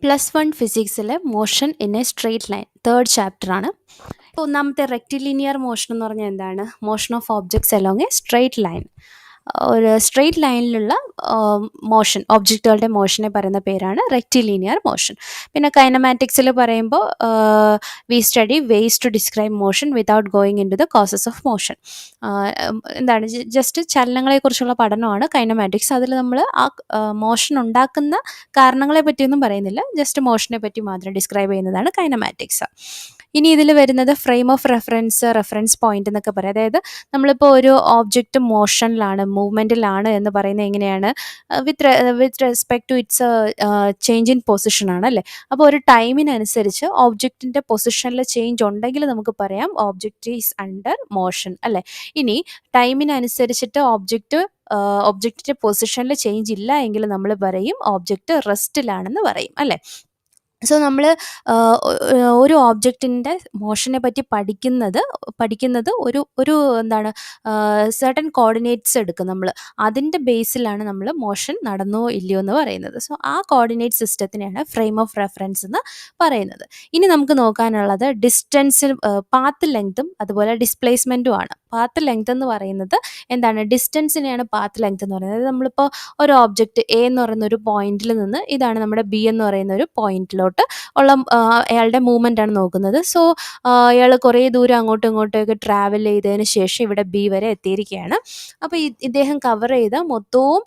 +1 ഫിസിക്സിലെ motion in a straight line third ചാപ്റ്ററാണ്. ഇപ്പോൾ ഒന്നാമത്തെ റെക്റ്റിലിനിയർ മോഷൻ എന്ന് പറഞ്ഞാൽ എന്താണ്? Motion of objects along a straight line. ഒരു സ്ട്രെയിറ്റ് ലൈനിലുള്ള മോഷൻ, ഒബ്ജക്റ്റുകളുടെ മോഷനെ പറയുന്ന പേരാണ് റെക്റ്റിലിനിയർ മോഷൻ. പിന്നെ കൈനമാറ്റിക്സിൽ പറയുമ്പോൾ we study ways to describe motion without going into the causes of motion. എന്താണ്, ജസ്റ്റ് ചലനങ്ങളെക്കുറിച്ചുള്ള പഠനമാണ് കൈനമാറ്റിക്സ്. അതിൽ നമ്മൾ ആ മോഷൻ ഉണ്ടാക്കുന്ന കാരണങ്ങളെ പറ്റിയൊന്നും പറയുന്നില്ല, ജസ്റ്റ് മോഷനെ പറ്റി മാത്രം ഡിസ്ക്രൈബ് ചെയ്യുന്നതാണ് കൈനമാറ്റിക്സ്. ഇനി ഇതിൽ വരുന്നത് ഫ്രെയിം ഓഫ് റെഫറൻസ് പോയിന്റ് എന്നൊക്കെ പറയും. അതായത് നമ്മളിപ്പോൾ ഒരു ഓബ്ജക്റ്റ് മോഷനിലാണ്, മൂവ്മെൻറ്റിലാണ് എന്ന് പറയുന്നത് എങ്ങനെയാണ്? With respect to its change in position ആണ് അല്ലേ. അപ്പോൾ ഒരു ടൈമിനനുസരിച്ച് ഓബ്ജക്റ്റിൻ്റെ പൊസിഷനിൽ ചേഞ്ച് ഉണ്ടെങ്കിൽ നമുക്ക് പറയാം ഓബ്ജക്റ്റ് ഈസ് അണ്ടർ മോഷൻ അല്ലേ. ഇനി ടൈമിനനുസരിച്ചിട്ട് ഒബ്ജക്റ്റിൻ്റെ പൊസിഷനിൽ ചേഞ്ച് ഇല്ല എങ്കിൽ നമ്മൾ പറയും ഓബ്ജക്റ്റ് റെസ്റ്റിലാണെന്ന് പറയും അല്ലേ. സോ നമ്മൾ ഒരു ഓബ്ജക്റ്റിൻ്റെ മോഷനെ പറ്റി പഠിക്കുന്നത് ഒരു എന്താണ്, സർട്ടൻ കോർഡിനേറ്റ്സ് എടുക്കും നമ്മൾ. അതിൻ്റെ ബേസിലാണ് നമ്മൾ മോഷൻ നടന്നോ ഇല്ലയോ എന്ന് പറയുന്നത്. സോ ആ കോർഡിനേറ്റ് സിസ്റ്റത്തിനെയാണ് ഫ്രെയിം ഓഫ് റെഫറൻസ് എന്ന് പറയുന്നത്. ഇനി നമുക്ക് നോക്കാനുള്ളത് ഡിസ്റ്റൻസ്, പാത്ത് ലെങ്ത്തും അതുപോലെ ഡിസ്പ്ലേസ്മെൻറ്റും ആണ്. പാത്ത് ലെങ്ത് എന്ന് പറയുന്നത് എന്താണ്? ഡിസ്റ്റൻസിനെയാണ് പാത്ത് ലെങ്ത് എന്ന് പറയുന്നത്. നമ്മളിപ്പോൾ ഒരു ഓബ്ജക്റ്റ് എ എന്ന് പറയുന്ന ഒരു പോയിന്റിൽ നിന്ന് ഇതാണ് നമ്മുടെ ബി എന്ന് പറയുന്ന ഒരു പോയിന്റിലോട്ട് ഉള്ള അയാളുടെ മൂവ്മെൻ്റ് ആണ് നോക്കുന്നത്. സോ അയാൾ കുറേ ദൂരം അങ്ങോട്ടും ഇങ്ങോട്ടൊക്കെ ട്രാവൽ ചെയ്തതിന് ശേഷം ഇവിടെ ബി വരെ എത്തിയിരിക്കുകയാണ്. അപ്പോൾ ഇദ്ദേഹം കവർ ചെയ്ത മൊത്തവും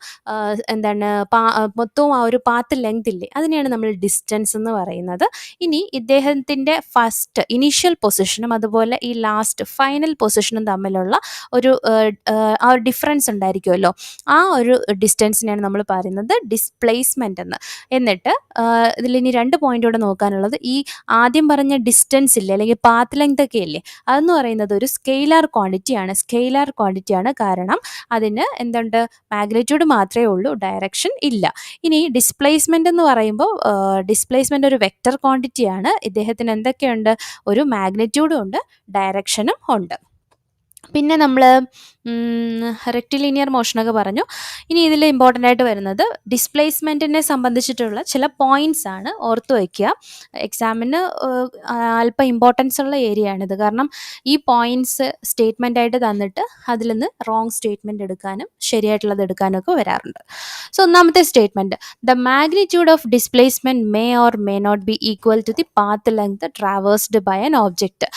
മൊത്തവും ആ ഒരു പാത്ത് ലെങ്ത് ഇല്ലേ, അതിനെയാണ് നമ്മൾ ഡിസ്റ്റൻസ് എന്ന് പറയുന്നത്. ഇനി ഇദ്ദേഹത്തിൻ്റെ ഫസ്റ്റ് ഇനീഷ്യൽ പൊസിഷനും അതുപോലെ ഈ ലാസ്റ്റ് ഫൈനൽ പൊസിഷനും തമ്മിലുള്ള ആ ഒരു ഡിഫറൻസ് ഉണ്ടായിരിക്കുമല്ലോ, ആ ഒരു ഡിസ്റ്റൻസിനെയാണ് നമ്മൾ പറയുന്നത് ഡിസ്പ്ലേസ്മെൻ്റ് എന്ന്. എന്നിട്ട് ഇതിലിനി 2 പോയിൻ്റ് നോക്കാനുള്ളത്, ഈ ആദ്യം പറഞ്ഞ ഡിസ്റ്റൻസ് ഇല്ലേ അല്ലെങ്കിൽ പാത്ത് ലെങ്ത് ഒക്കെ ഇല്ലേ, അതെന്ന് പറയുന്നത് ഒരു സ്കെയിലാർ ക്വാണ്ടിറ്റിയാണ്. കാരണം അതിന് എന്തുണ്ട്? മാഗ്നിറ്റ്യൂഡ് മാത്രമേ ഉള്ളൂ, ഡയറക്ഷൻ ഇല്ല. ഇനി ഡിസ്പ്ലേസ്മെൻ്റ് എന്ന് പറയുമ്പോൾ ഡിസ്പ്ലേസ്മെൻ്റ് ഒരു വെക്റ്റർ ക്വാണ്ടിറ്റിയാണ്. ഇദ്ദേഹത്തിന് എന്തൊക്കെയുണ്ട്? ഒരു മാഗ്നിറ്റ്യൂഡും ഉണ്ട്, ഡയറക്ഷനും ഉണ്ട്. പിന്നെ നമ്മൾ റെക്റ്റിലിനിയർ മോഷനൊക്കെ പറഞ്ഞു. ഇനി ഇതിൽ ഇമ്പോർട്ടൻ്റ് ആയിട്ട് വരുന്നത് ഡിസ്പ്ലേസ്മെൻറ്റിനെ സംബന്ധിച്ചിട്ടുള്ള ചില പോയിൻറ്റ്സ് ആണ്, ഓർത്ത് വയ്ക്കുക. എക്സാമിന് അല്പം ഇമ്പോർട്ടൻസ് ഉള്ള ഏരിയ ആണിത്. കാരണം ഈ പോയിൻറ്റ്സ് സ്റ്റേറ്റ്മെൻ്റ് ആയിട്ട് തന്നിട്ട് അതിൽ നിന്ന് റോങ് സ്റ്റേറ്റ്മെൻറ്റ് എടുക്കാനും ശരിയായിട്ടുള്ളത് എടുക്കാനും ഒക്കെ വരാറുണ്ട്. സോ ഒന്നാമത്തെ statement, the magnitude of displacement may or may not be equal to the path length traversed by an object.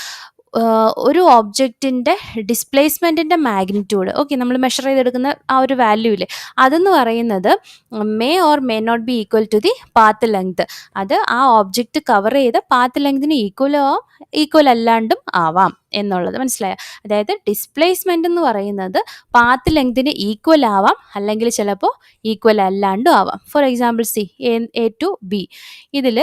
ഒരു ഒബ്ജക്റ്റിൻ്റെ ഡിസ്പ്ലേസ്മെൻറ്റിൻ്റെ മാഗ്നിറ്റ്യൂഡ്, ഓക്കെ, നമ്മൾ മെഷർ ചെയ്തെടുക്കുന്ന ആ ഒരു വാല്യൂ ഇല്ലേ, അതെന്ന് പറയുന്നത് may or may not be equal to the path length. അത് ആ ഒബ്ജക്റ്റ് കവർ ചെയ്ത പാത്ത് ലെങ്തിന് ഈക്വൽ അല്ലാണ്ടും ആവാം എന്നുള്ളത് മനസ്സിലായോ? അതായത് ഡിസ്പ്ലേസ്മെൻ്റ് എന്ന് പറയുന്നത് പാത്ത് ലെങ്തിന് ഈക്വൽ ആവാം, അല്ലെങ്കിൽ ചിലപ്പോൾ ഈക്വൽ അല്ലാണ്ടും ആവാം. For example C A to B, ഇതിൽ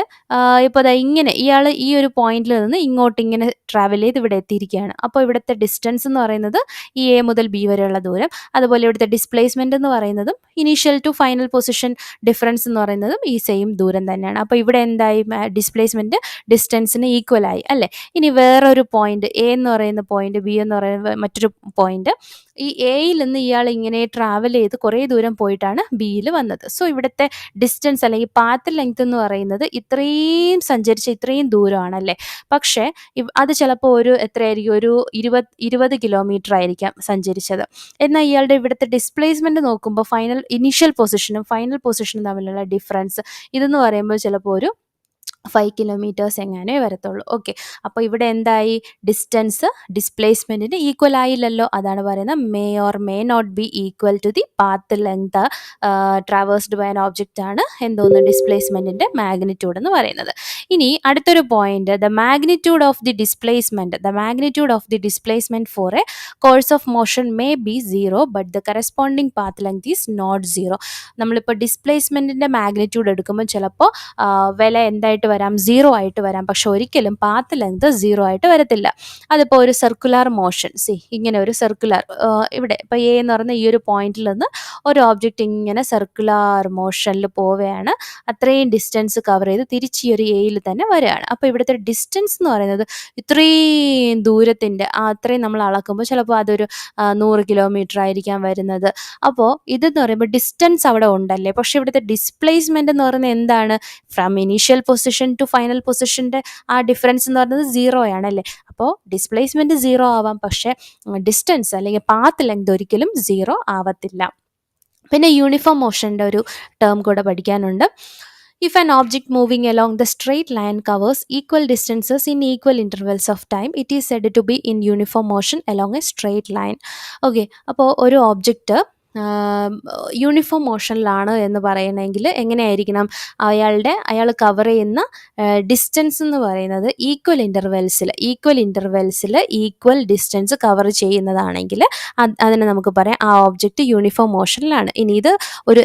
ഇപ്പോൾ അതാ ഇങ്ങനെ ഇയാൾ ഈ ഒരു പോയിന്റിൽ നിന്ന് ഇങ്ങോട്ട് ഇങ്ങനെ ട്രാവൽ ചെയ്ത് ഇവിടെ എത്തിയിരിക്കുകയാണ്. അപ്പോൾ ഇവിടുത്തെ ഡിസ്റ്റൻസ് എന്ന് പറയുന്നത് ഈ എ മുതൽ ബി വരെയുള്ള ദൂരം. അതുപോലെ ഇവിടുത്തെ ഡിസ്പ്ലേസ്മെൻ്റ് എന്ന് പറയുന്നതും initial to final position difference എന്ന് പറയുന്നതും ഈ സെയിം ദൂരം തന്നെയാണ്. അപ്പോൾ ഇവിടെ എന്തായി? ഡിസ്പ്ലേസ്മെൻറ്റ് ഡിസ്റ്റൻസിന് ഈക്വൽ ആയി അല്ലേ. ഇനി വേറൊരു പോയിന്റ് എ എന്ന് പറയുന്ന പോയിന്റ്, ബി എന്ന് പറയുന്ന മറ്റൊരു പോയിന്റ്, ഈ എയിൽ നിന്ന് ഇയാൾ ഇങ്ങനെ ട്രാവൽ ചെയ്ത് കുറേ ദൂരം പോയിട്ടാണ് ബിയിൽ വന്നത്. സോ ഇവിടുത്തെ ഡിസ്റ്റൻസ് അല്ലെങ്കിൽ പാത്ത് ലെങ്ത് എന്ന് പറയുന്നത് ഇത്രയും സഞ്ചരിച്ച ഇത്രയും ദൂരമാണല്ലേ. പക്ഷേ അത് ചിലപ്പോൾ ഒരു എത്രയായിരിക്കും? ഒരു 20 കിലോമീറ്റർ ആയിരിക്കാം സഞ്ചരിച്ചത്. എന്നാൽ ഇയാളുടെ ഇവിടുത്തെ ഡിസ്പ്ലേസ്മെൻറ്റ് നോക്കുമ്പോൾ ഇനീഷ്യൽ പൊസിഷനും ഫൈനൽ പൊസിഷനും തമ്മിലുള്ള ഡിഫറൻസ് ഇതെന്ന് പറയുമ്പോൾ ചിലപ്പോൾ ഒരു 5 കിലോമീറ്റേഴ്സ് എങ്ങനെ വരത്തുള്ളൂ. ഓക്കെ, അപ്പോൾ ഇവിടെ എന്തായി? ഡിസ്റ്റൻസ് ഡിസ്പ്ലേസ്മെൻറ്റിന് ഈക്വൽ ആയില്ലല്ലോ. അതാണ് പറയുന്നത് may or may not be equal to the path length traversed by an object ആണ് എന്തോന്ന്? ഡിസ്പ്ലേസ്മെൻറ്റിൻ്റെ മാഗ്നിറ്റ്യൂഡ് എന്ന് പറയുന്നത്. ഇനി അടുത്തൊരു point, the magnitude of the displacement for a course of motion may be 0 but the corresponding path length is not 0. നമ്മളിപ്പോൾ ഡിസ്പ്ലേസ്മെൻറ്റിൻ്റെ magnitude എടുക്കുമ്പോൾ ചിലപ്പോൾ വില എന്തായിട്ട് വരാം? 0 ആയിട്ട് വരാം. പക്ഷെ ഒരിക്കലും പാത്ത് ലെങ്ത് 0 ആയിട്ട് വരത്തില്ല. അതിപ്പോൾ ഒരു സർക്കുലർ മോഷൻ ഇങ്ങനെ ഒരു സർക്കുലർ ഇവിടെ ഇപ്പോൾ എ എന്ന് പറയുന്ന ഈ ഒരു പോയിന്റിൽ നിന്ന് ഒരു ഓബ്ജക്റ്റ് ഇങ്ങനെ സർക്കുലർ മോഷനിൽ പോവുകയാണ്. അത്രയും ഡിസ്റ്റൻസ് കവർ ചെയ്ത് തിരിച്ച് ഈ ഒരു എയിൽ തന്നെ വരികയാണ്. അപ്പോൾ ഇവിടുത്തെ ഡിസ്റ്റൻസ് എന്ന് പറയുന്നത് ഇത്രയും ദൂരത്തിൻ്റെ അത്രയും നമ്മൾ അളക്കുമ്പോൾ ചിലപ്പോൾ അതൊരു 100 കിലോമീറ്റർ ആയിരിക്കാം വരുന്നത്. അപ്പോൾ ഇതെന്ന് പറയുമ്പോൾ ഡിസ്റ്റൻസ് അവിടെ ഉണ്ടല്ലേ. പക്ഷേ ഇവിടുത്തെ ഡിസ്പ്ലേസ്മെൻ്റ് എന്ന് പറയുന്നത് എന്താണ്? From initial position to final പൊസിഷൻ്റെ ആ ഡിഫറൻസ് എന്ന് പറയുന്നത് 0 ആണല്ലേ. അപ്പോൾ ഡിസ്പ്ലേസ്മെൻറ്റ് 0 ആവാം, പക്ഷേ ഡിസ്റ്റൻസ് അല്ലെങ്കിൽ പാത്ത് ലെങ്ത് ഒരിക്കലും 0 ആവത്തില്ല. പിന്നെ യൂണിഫോം മോഷൻ്റെ ഒരു ടേം കൂടെ പഠിക്കാനുണ്ട്. If an object moving along the straight line covers equal distances in equal intervals of time, it is said to be in uniform motion along a straight line. Okay, അപ്പോൾ ഒരു object uniform മോഷനിലാണ് എന്ന് പറയണമെങ്കിൽ എങ്ങനെയായിരിക്കണം? അയാൾ cover ചെയ്യുന്ന distance എന്ന് പറയുന്നത് equal ഇൻ്റർവെൽസിൽ equal distance cover ചെയ്യുന്നതാണെങ്കിൽ അതിനെ നമുക്ക് പറയാം ആ ഓബ്ജക്റ്റ് യൂണിഫോം മോഷനിലാണ്. ഇനി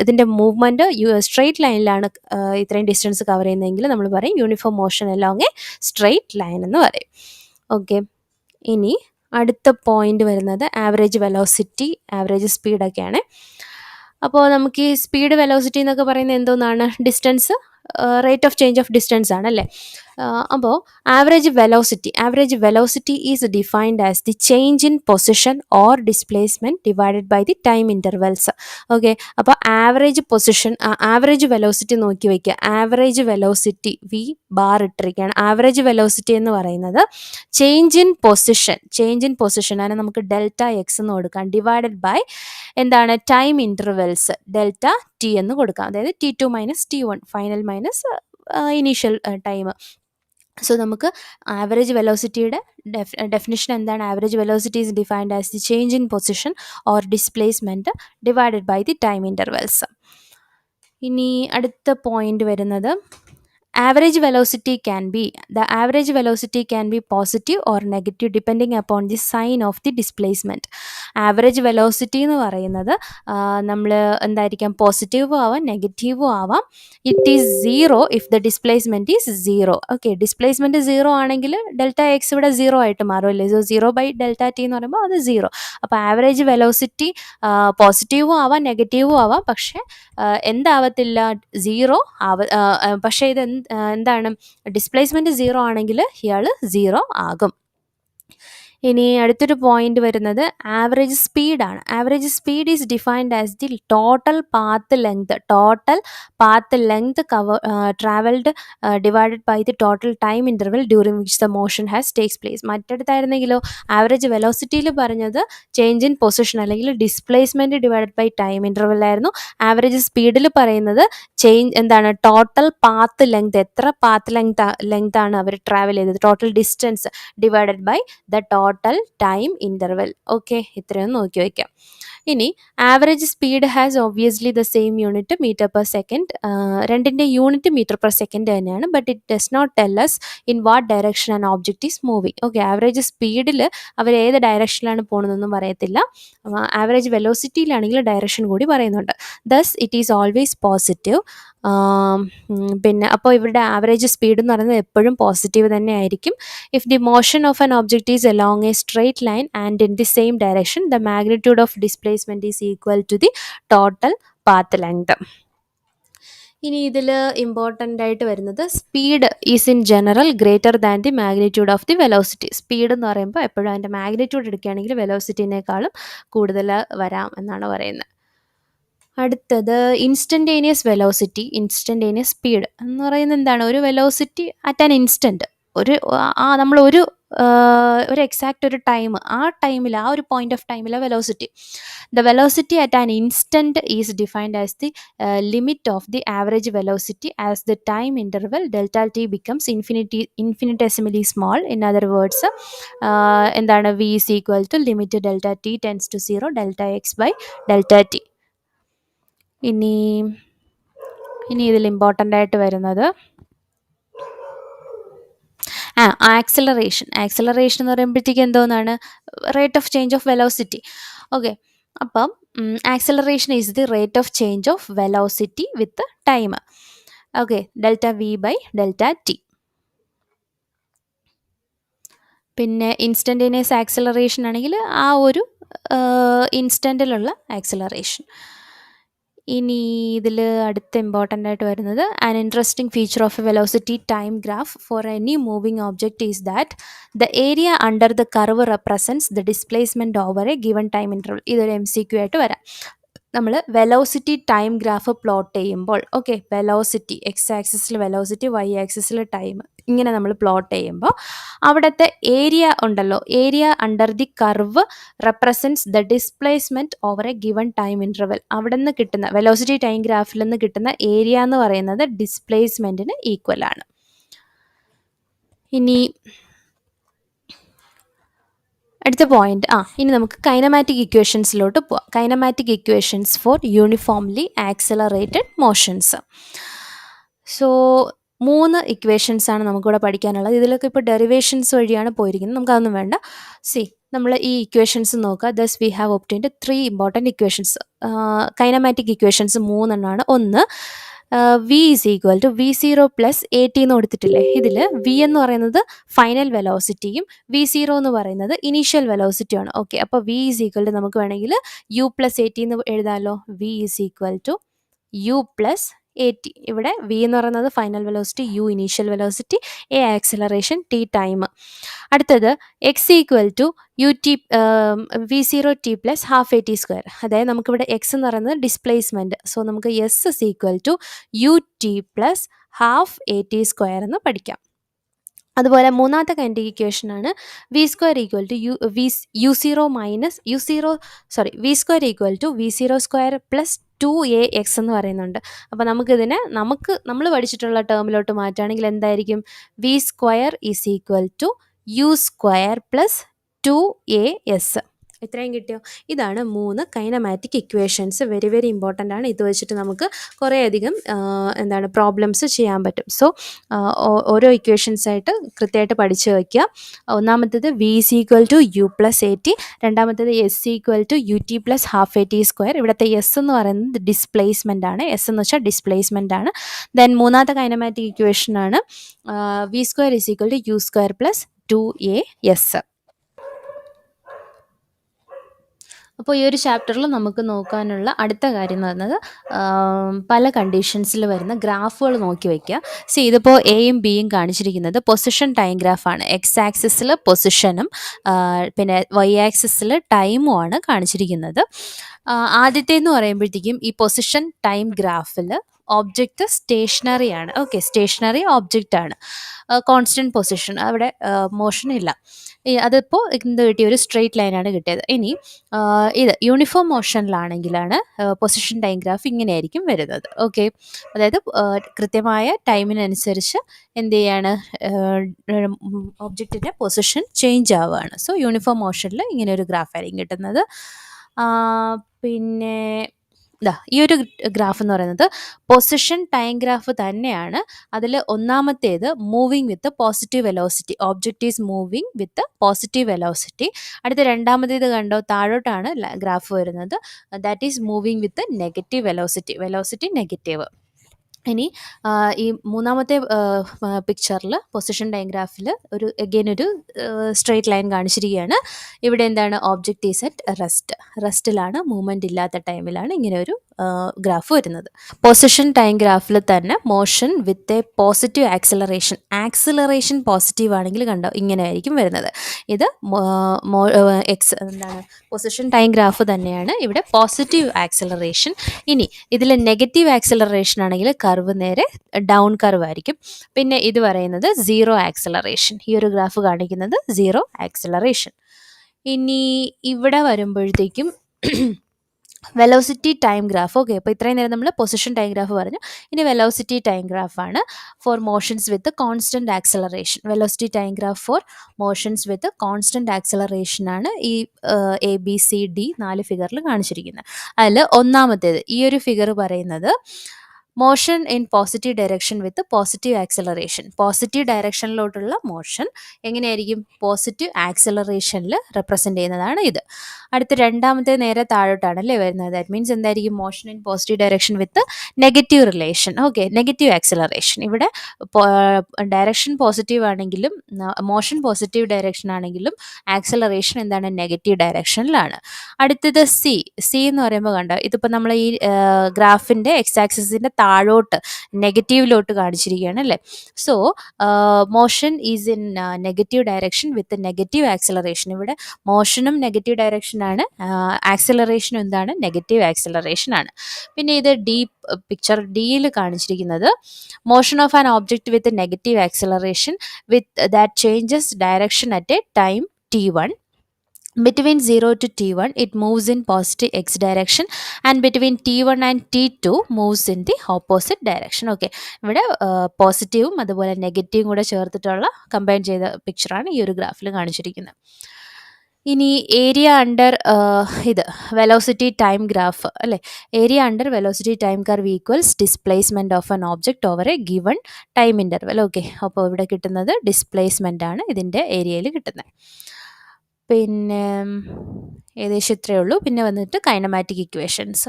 ഇതിൻ്റെ മൂവ്മെൻറ്റ് സ്ട്രെയിറ്റ് ലൈനിലാണ് ഇത്രയും ഡിസ്റ്റൻസ് കവർ ചെയ്യുന്നതെങ്കിൽ നമ്മൾ പറയും uniform motion along a straight line എന്ന് പറയും. ഓക്കെ, ഇനി അടുത്ത പോയിന്റ് വരുന്നത് ആവറേജ് വെലോസിറ്റി, ആവറേജ് സ്പീഡൊക്കെയാണ്. അപ്പോൾ നമുക്ക് ഈ സ്പീഡ് വെലോസിറ്റി എന്നൊക്കെ പറയുന്നത് എന്തോന്നാണ്? Distance, rate of change of distance ആണല്ലേ. അപ്പോൾ average velocity is defined as the change in position or displacement divided by the time intervals. Okay, അപ്പോൾ ആവറേജ് വെലോസിറ്റി നോക്കി വയ്ക്കുക. ആവറേജ് വെലോസിറ്റി V ബാർ ഇട്ടിരിക്കുകയാണ്. Average velocity എന്ന് പറയുന്നത് change in position അതിനെ നമുക്ക് ഡെൽറ്റ എക്സ് എന്ന് കൊടുക്കാം, ഡിവൈഡഡ് ബൈ എന്താണ്? ടൈം ഇൻ്റർവെൽസ് ഡെൽറ്റ ടി എന്ന് കൊടുക്കാം. അതായത് T2 minus T1, final minus initial time. So നമുക്ക് ആവറേജ് വെലോസിറ്റിയുടെ ഡെഫിനിഷൻ എന്താണ്? Average velocity is defined as the change in position or displacement divided by the time intervals. ഇനി അടുത്ത point വരുന്നത് average velocity can be positive or negative depending upon the sign of the displacement. Average velocity എന്ന് പറയുന്നത് നമ്മൾ എന്തായിരിക്കാം? പോസിറ്റീവും ആവാം നെഗറ്റീവും ആവാം. It is 0 if the displacement is 0. Okay, displacement 0 ആണെങ്കിൽ ഡെൽറ്റ എക്സ് ഇവിടെ 0 ആയിട്ട് മാറുമല്ലേ. സോ 0 ബൈ ഡെൽറ്റ ടി എന്ന് പറയുമ്പോൾ അത് 0. അപ്പോൾ ആവറേജ് വെലോസിറ്റി പോസിറ്റീവും ആവാം നെഗറ്റീവും ആവാം, പക്ഷേ എന്താവത്തില്ല? 0 പക്ഷേ ഇത് എന്താണ്? ഡിസ്പ്ലേസ്മെൻറ്റ് 0 ആണെങ്കിൽ ഇയാൾ 0 ആകും. ഇനി അടുത്തൊരു പോയിന്റ് വരുന്നത് ആവറേജ് സ്പീഡാണ്. Average speed is defined as the total path length travelled divided by the total time interval during which the motion has takes place. മറ്റടുത്തായിരുന്നെങ്കിലോ ആവറേജ് വെലോസിറ്റിയിൽ പറഞ്ഞത് ചേഞ്ച് ഇൻ പൊസിഷൻ അല്ലെങ്കിൽ displacement divided by time interval ആയിരുന്നു. Average സ്പീഡിൽ പറയുന്നത് എന്താണ്? Total path length, എത്ര path length ആണ് അവർ ട്രാവൽ ചെയ്തത്, total distance divided by the total time interval. Okay, ഇത്രയും നോക്കി വയ്ക്കാം. ഇനി average speed has obviously the same unit metre per second. രണ്ടിൻ്റെ യൂണിറ്റ് മീറ്റർ പെർ സെക്കൻഡ് തന്നെയാണ്. But it does not tell us in what direction an object is moving. Okay, average സ്പീഡിൽ അവർ ഏത് ഡയറക്ഷനിലാണ് പോകുന്നതെന്നൊന്നും പറയത്തില്ല. ആവറേജ് വെലോസിറ്റിയിലാണെങ്കിൽ ഡയറക്ഷൻ കൂടി പറയുന്നുണ്ട്. Thus it is always positive. പിന്നെ അപ്പോൾ ഇവരുടെ ആവറേജ് സ്പീഡ് എന്ന് പറയുന്നത് എപ്പോഴും പോസിറ്റീവ് തന്നെ ആയിരിക്കും. If the motion of an object is along a straight line and in the same direction, the magnitude of displacement is equal to the total path length. ഇനി ഇതിൽ ഇമ്പോർട്ടൻ്റ് ആയിട്ട് വരുന്നത് speed is in general greater than the magnitude of the velocity. Speed എന്ന് പറയുമ്പോൾ എപ്പോഴും അതിൻ്റെ magnitude എടുക്കുകയാണെങ്കിൽ വെലോസിറ്റിനേക്കാളും കൂടുതൽ വരാം എന്നാണ് പറയുന്നത്. അടുത്തത് ഇൻസ്റ്റൻറ്റേനിയസ് സ്പീഡ് എന്ന് പറയുന്നത് എന്താണ്? ഒരു വെലോസിറ്റി അറ്റ് ആൻ ഇൻസ്റ്റൻറ്റ്, നമ്മൾ ഒരു എക്സാക്റ്റ് ഒരു ടൈം, ആ ടൈമിൽ ആ ഒരു പോയിന്റ് ഓഫ് ടൈമിലെ velocity. The velocity at an instant is defined as the limit of the average velocity as the time interval delta T becomes infinitesimally small. In other words എന്താണ്? V is equal to limit delta T tends to 0 delta X by delta T. ഇനി ഇതിൽ important ആയിട്ട് വരുന്നത് acceleration എന്ന് പറയുമ്പോഴത്തേക്ക് എന്തോന്നാണ്? Rate of change of velocity. Okay, അപ്പം acceleration is the rate of change of velocity with time. Okay, delta V by delta T. പിന്നെ instantaneous acceleration ആണെങ്കിൽ ആ ഒരു ഇൻസ്റ്റൻറ്റിലുള്ള ആക്സിലറേഷൻ. ഇനി ഇതിൽ അടുത്ത ഇമ്പോർട്ടൻ്റ് ആയിട്ട് വരുന്നത് an interesting feature of A velocity time graph for any moving object is that the area under the curve represents the displacement over A given time interval. ഇതൊരു MCQ ആയിട്ട് വരാം. നമ്മൾ വെലോസിറ്റി ടൈം ഗ്രാഫ് പ്ലോട്ട് ചെയ്യുമ്പോൾ, okay, velocity X ആക്സിസിൽ velocity, Y ആക്സിസിൽ time, ഇങ്ങനെ നമ്മൾ plot ചെയ്യുമ്പോൾ അവിടുത്തെ ഏരിയ ഉണ്ടല്ലോ, area under the curve represents the displacement over A given time interval. അവിടെ നിന്ന് കിട്ടുന്ന വെലോസിറ്റി ടൈം ഗ്രാഫിൽ നിന്ന് കിട്ടുന്ന ഏരിയ എന്ന് പറയുന്നത് ഡിസ്പ്ലേസ്മെൻറ്റിന് ഈക്വൽ ആണ്. ഇനി അടുത്ത പോയിന്റ്, ഇനി നമുക്ക് കൈനമാറ്റിക് ഇക്വേഷൻസിലോട്ട് പോവാം. Kinematic equations four uniformly accelerated motions. So 3 equations ആണ് നമുക്കിവിടെ പഠിക്കാനുള്ളത്. ഇതിലൊക്കെ ഇപ്പോൾ ഡെറിവേഷൻസ് വഴിയാണ് പോയിരിക്കുന്നത്, നമുക്കതൊന്നും വേണ്ട. നമ്മൾ ഈ ഇക്വേഷൻസ് നോക്കുക. Thus we have obtained 3 important equations. Kinematic equations 3 എണ്ണമാണ്. ഒന്ന്, V is equal to V0 plus AT എന്ന് കൊടുത്തിട്ടില്ലേ. ഇതിൽ വി എന്ന് പറയുന്നത് ഫൈനൽ വെലോസിറ്റിയും V0 എന്ന് പറയുന്നത് ഇനീഷ്യൽ വെലോസിറ്റിയാണ്. ഓക്കെ, അപ്പോൾ വി ഈസ് ഈക്വൽ ടു നമുക്ക് വേണമെങ്കിൽ U പ്ലസ് AT എന്ന് എഴുതാമല്ലോ. V is equal to U plus AT. ഇവിടെ വി എന്ന് പറയുന്നത് final velocity, U initial velocity, A acceleration, T time. അടുത്തത് X equal to V0t plus half AT square. അതായത് നമുക്കിവിടെ എക്സ് എന്ന് പറയുന്നത് ഡിസ്പ്ലേസ്മെൻറ്റ്. സോ നമുക്ക് S is equal to UT plus half AT square എന്ന് പഠിക്കാം. അതുപോലെ മൂന്നാമത്തെ kind ഇക്വേഷനാണ് V square equal to U0 minus V square equal to V0 square plus 2AX എന്ന് പറയുന്നുണ്ട്. അപ്പോൾ നമുക്കിതിനെ നമ്മൾ പഠിച്ചിട്ടുള്ള ടേമിലോട്ട് മാറ്റുകയാണെങ്കിൽ എന്തായിരിക്കും? V square is equal to U square plus 2AS. ഇത്രയും കിട്ടിയോ? ഇതാണ് 3 kinematic equations. Very very important ആണ്. ഇത് വെച്ചിട്ട് നമുക്ക് കുറേയധികം പ്രോബ്ലംസ് ചെയ്യാൻ പറ്റും. സോ ഓരോ ഇക്വേഷൻസ് ആയിട്ട് കൃത്യമായിട്ട് പഠിച്ചു വയ്ക്കുക. ഒന്നാമത്തേത് V is equal to U plus AT, രണ്ടാമത്തേത് S equal to UT plus half AT square. ഇവിടുത്തെ എസ് എന്ന് പറയുന്നത് ഡിസ്പ്ലേസ്മെൻ്റ് ആണ്. എസ് എന്ന് വെച്ചാൽ ഡിസ്പ്ലേസ്മെൻ്റ് ആണ്. ദെൻ മൂന്നാമത്തെ കൈനമാറ്റിക് ഇക്വേഷനാണ് V square is equal to U square plus 2AS. അപ്പോൾ ഈ ഒരു ചാപ്റ്ററിൽ നമുക്ക് നോക്കാനുള്ള അടുത്ത കാര്യം എന്ന് പറയുന്നത് പല കണ്ടീഷൻസിൽ വരുന്ന ഗ്രാഫുകൾ നോക്കി വയ്ക്കുക. ഇതിപ്പോൾ എയും ബിയും കാണിച്ചിരിക്കുന്നത് പൊസിഷൻ ടൈം ഗ്രാഫാണ്. എക്സ് ആക്സിസിൽ പൊസിഷനും പിന്നെ വൈ ആക്സിസിൽ ടൈമും ആണ് കാണിച്ചിരിക്കുന്നത്. ആദ്യത്തേന്ന് പറയുമ്പോഴത്തേക്കും ഈ പൊസിഷൻ ടൈം ഗ്രാഫിൽ ഓബ്ജക്റ്റ് സ്റ്റേഷനറി ആണ്. ഓക്കെ, സ്റ്റേഷനറി ഒബ്ജക്റ്റ് ആണ്, കോൺസ്റ്റൻറ്റ് പൊസിഷൻ, അവിടെ മോഷൻ ഇല്ല. അതിപ്പോൾ എന്ത് കിട്ടിയ ഒരു സ്ട്രെയിറ്റ് ലൈനാണ് കിട്ടിയത്. ഇനി ഇത് യൂണിഫോം മോഷനിലാണെങ്കിലാണ് പൊസിഷൻ ടൈം ഗ്രാഫ് ഇങ്ങനെയായിരിക്കും വരുന്നത്. ഓക്കെ, അതായത് കൃത്യമായ ടൈമിനനുസരിച്ച് എന്ത് ചെയ്യാണ്, ഒബ്ജക്റ്റിൻ്റെ പൊസിഷൻ ചേഞ്ച് ആവുകയാണ്. സോ യൂണിഫോം മോഷനിൽ ഇങ്ങനെ ഒരു ഗ്രാഫായിരിക്കും കിട്ടുന്നത്. പിന്നെ ഈ ഒരു ഗ്രാഫ് എന്ന് പറയുന്നത് പൊസിഷൻ ടൈം ഗ്രാഫ് തന്നെയാണ്. അതിൽ ഒന്നാമത്തേത് moving with positive velocity, object is moving with positive velocity. അടുത്ത രണ്ടാമത്തേത് കണ്ടോ, താഴോട്ടാണ് ഗ്രാഫ് വരുന്നത്, that is moving with negative velocity negative. ഇനി ഈ മൂന്നാമത്തെ പിക്ചറിൽ പൊസിഷൻ ടൈം ഗ്രാഫിൽ ഒരു സ്ട്രെയിറ്റ് ലൈൻ കാണിച്ചിരിക്കുകയാണ്. ഇവിടെ എന്താണ്, ഓബ്ജക്റ്റ് ഈസ് അറ്റ് റെസ്റ്റിലാണ്, മൂവ്മെൻറ്റ് ഇല്ലാത്ത ടൈമിലാണ് ഇങ്ങനെ ഒരു ഗ്രാഫ് വരുന്നത്. പൊസിഷൻ ടൈം ഗ്രാഫിൽ തന്നെ motion with a positive acceleration positive ആണെങ്കിൽ കണ്ടോ ഇങ്ങനെ ആയിരിക്കും വരുന്നത്. ഇത് പൊസിഷൻ ടൈം ഗ്രാഫ് തന്നെയാണ്, ഇവിടെ പോസിറ്റീവ് ആക്സിലറേഷൻ. ഇനി ഇതിൽ നെഗറ്റീവ് ആക്സിലറേഷൻ ആണെങ്കിൽ കർവ് നേരെ ഡൗൺ കർവ് ആയിരിക്കും. പിന്നെ ഇത് പറയുന്നത് സീറോ ആക്സിലറേഷൻ, ഈ ഒരു ഗ്രാഫ് കാണിക്കുന്നത് സീറോ ആക്സിലറേഷൻ. ഇനി ഇവിടെ വരുമ്പോഴത്തേക്കും വെലോസിറ്റി ടൈം ഗ്രാഫ്. ഓക്കെ, അപ്പോൾ ഇത്രയും നേരം നമ്മൾ പൊസിഷൻ ടൈം ഗ്രാഫ് പറഞ്ഞു. ഇനി വെലോസിറ്റി ടൈം ഗ്രാഫാണ് for motions with constant acceleration. Velocity time graph for motions with constant ആക്സിലറേഷനാണ് ഈ ABCD 4 ഫിഗറിൽ കാണിച്ചിരിക്കുന്നത്. അതിൽ ഒന്നാമത്തേത് ഈ ഒരു ഫിഗർ പറയുന്നത് motion in positive direction with positive acceleration. Positive ഡയറക്ഷനിലോട്ടുള്ള മോഷൻ എങ്ങനെയായിരിക്കും? പോസിറ്റീവ് ആക്സലറേഷനിൽ റെപ്രസെൻ്റ് ചെയ്യുന്നതാണ് ഇത്. അടുത്ത രണ്ടാമത്തെ നേരെ താഴോട്ടാണ് അല്ലേ വരുന്നത്. ദാറ്റ് മീൻസ് എന്തായിരിക്കും? Motion in positive direction with negative relation. Okay, negative acceleration. ഇവിടെ ഡയറക്ഷൻ പോസിറ്റീവ് ആണെങ്കിലും മോഷൻ പോസിറ്റീവ് ഡയറക്ഷൻ ആണെങ്കിലും ആക്സലറേഷൻ എന്താണ്? നെഗറ്റീവ് ഡയറക്ഷനിലാണ്. അടുത്തത് സി. സി എന്ന് പറയുമ്പോൾ കണ്ടോ, ഇതിപ്പോൾ നമ്മൾ ഈ ഗ്രാഫിൻ്റെ എക്സ് ആക്സിസിൻ്റെ താഴോട്ട് നെഗറ്റീവിലോട്ട് കാണിച്ചിരിക്കുകയാണ് അല്ലേ. So motion is in negative direction with negative acceleration. ഇവിടെ മോഷനും നെഗറ്റീവ് ഡയറക്ഷനാണ്, ആക്സലറേഷനും എന്താണ്? നെഗറ്റീവ് ആക്സലറേഷൻ ആണ്. പിന്നെ ഇത് ഡി പിക്ചർ ഡിയിൽ കാണിച്ചിരിക്കുന്നത് motion of an object with negative acceleration with that changes direction at A time t1. Between 0 to t1 it moves in positive x direction and between t1 and t2 moves in the opposite direction. Okay, ഇവിടെ പോസിറ്റീവും അതുപോലെ നെഗറ്റീവും കൂടെ ചേർത്തിട്ടുള്ള combine ചെയ്ത പിക്ചറാണ് ഈ ഒരു ഗ്രാഫിൽ കാണിച്ചിരിക്കുന്നത്. ഇനി ഏരിയ അണ്ടർ ഇത് വെലോസിറ്റി ടൈം ഗ്രാഫ് അല്ലേ. Area under velocity time curve equals displacement of an object over A given time interval. Okay, അപ്പോൾ ഇവിടെ കിട്ടുന്നത് ഡിസ്പ്ലേസ്മെൻ്റ് ആണ് ഇതിൻ്റെ ഏരിയയിൽ കിട്ടുന്നത്. പിന്നെ ഏകദേശം ഇത്രയേ ഉള്ളൂ. പിന്നെ വന്നിട്ട് കൈനമാറ്റിക് ഇക്വേഷൻസ്.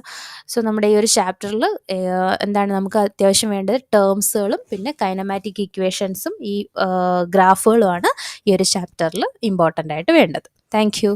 സോ നമ്മുടെ ഈ ഒരു ചാപ്റ്ററിൽ എന്താണ് നമുക്ക് അത്യാവശ്യം വേണ്ടത്? ടേംസുകളും പിന്നെ കൈനമാറ്റിക് ഇക്വേഷൻസും ഈ ഗ്രാഫുകളുമാണ് ഈ ഒരു ചാപ്റ്ററിൽ ഇമ്പോർട്ടൻ്റ് ആയിട്ട് വേണ്ടത്. Thank you.